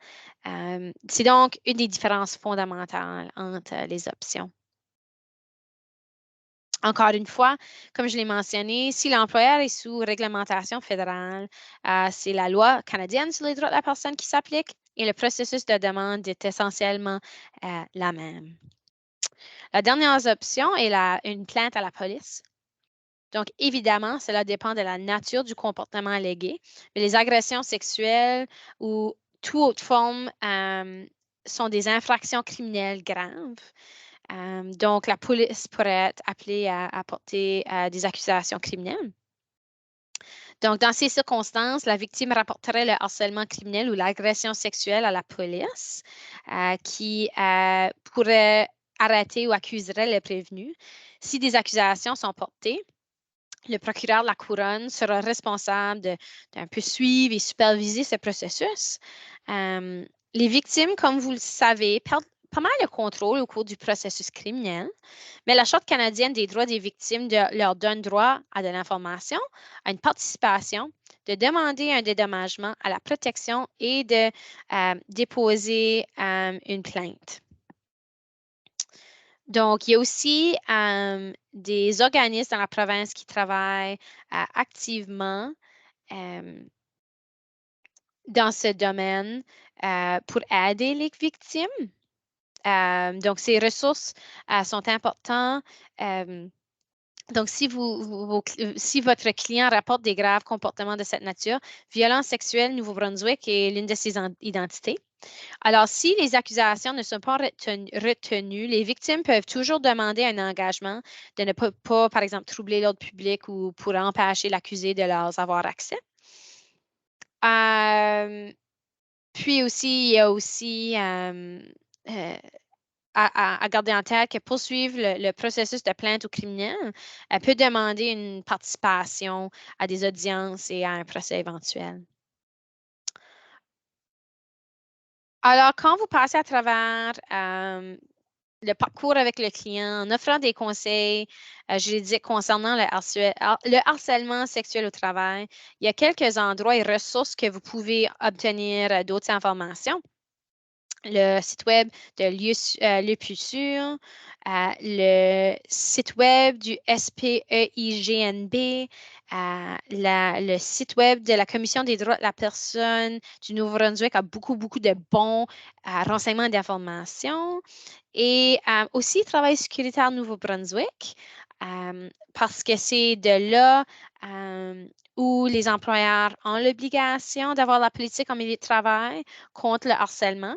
C'est donc une des différences fondamentales entre les options. Encore une fois, comme je l'ai mentionné, si l'employeur est sous réglementation fédérale, c'est la loi canadienne sur les droits de la personne qui s'applique et le processus de demande est essentiellement la même. La dernière option est une plainte à la police. Donc, évidemment, cela dépend de la nature du comportement allégué, mais les agressions sexuelles ou toute autre forme sont des infractions criminelles graves. Donc, la police pourrait être appelée à porter des accusations criminelles. Donc, dans ces circonstances, la victime rapporterait le harcèlement criminel ou l'agression sexuelle à la police qui pourrait arrêter ou accuserait le prévenu. Si des accusations sont portées, le procureur de la couronne sera responsable d'un peu suivre et superviser ce processus. Les victimes, comme vous le savez, perdent pas mal le contrôle au cours du processus criminel, mais la Charte canadienne des droits des victimes leur donne droit à de l'information, à une participation, de demander un dédommagement, à la protection et de déposer une plainte. Donc, il y a aussi des organismes dans la province qui travaillent activement dans ce domaine pour aider les victimes. Donc, ces ressources sont importantes. Donc, si votre client rapporte des graves comportements de cette nature, violence sexuelle Nouveau-Brunswick est l'une de ses identités. Alors, si les accusations ne sont pas retenues, les victimes peuvent toujours demander un engagement de ne pas, par exemple, troubler l'ordre public ou pour empêcher l'accusé de leur avoir accès. Puis aussi, il y a aussi à garder en tête que poursuivre le processus de plainte au criminel peut demander une participation à des audiences et à un procès éventuel. Alors, quand vous passez à travers le parcours avec le client en offrant des conseils juridiques concernant le harcèlement sexuel au travail, il y a quelques endroits et ressources que vous pouvez obtenir d'autres informations. le site web de l'UPSUR, le site web du SPEIGNB, le site web de la Commission des droits de la personne du Nouveau-Brunswick a beaucoup, beaucoup de bons renseignements et d'informations. Et aussi Travail sécuritaire Nouveau-Brunswick, parce que c'est de là où les employeurs ont l'obligation d'avoir la politique en milieu de travail contre le harcèlement.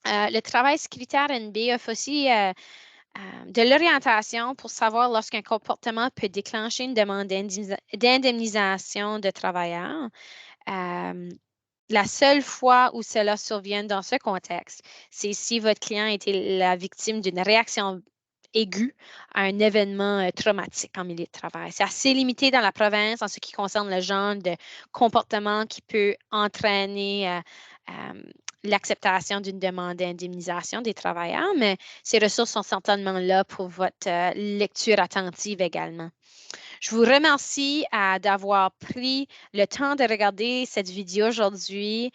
Le travail sécuritaire NB offre aussi de l'orientation pour savoir lorsqu'un comportement peut déclencher une demande d'indemnisation de travailleurs. La seule fois où cela survient dans ce contexte, c'est si votre client était la victime d'une réaction aiguë à un événement traumatique en milieu de travail. C'est assez limité dans la province en ce qui concerne le genre de comportement qui peut entraîner l'acceptation d'une demande d'indemnisation des travailleurs, mais ces ressources sont certainement là pour votre lecture attentive également. Je vous remercie d'avoir pris le temps de regarder cette vidéo aujourd'hui.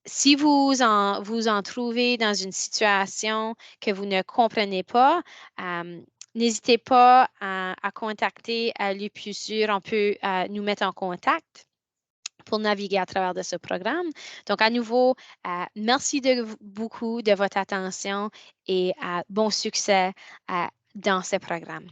Si vous en trouvez dans une situation que vous ne comprenez pas, n'hésitez pas à contacter l'UPSUR. On peut nous mettre en contact pour naviguer à travers de ce programme. Donc, à nouveau, merci beaucoup de votre attention et bon succès dans ce programme.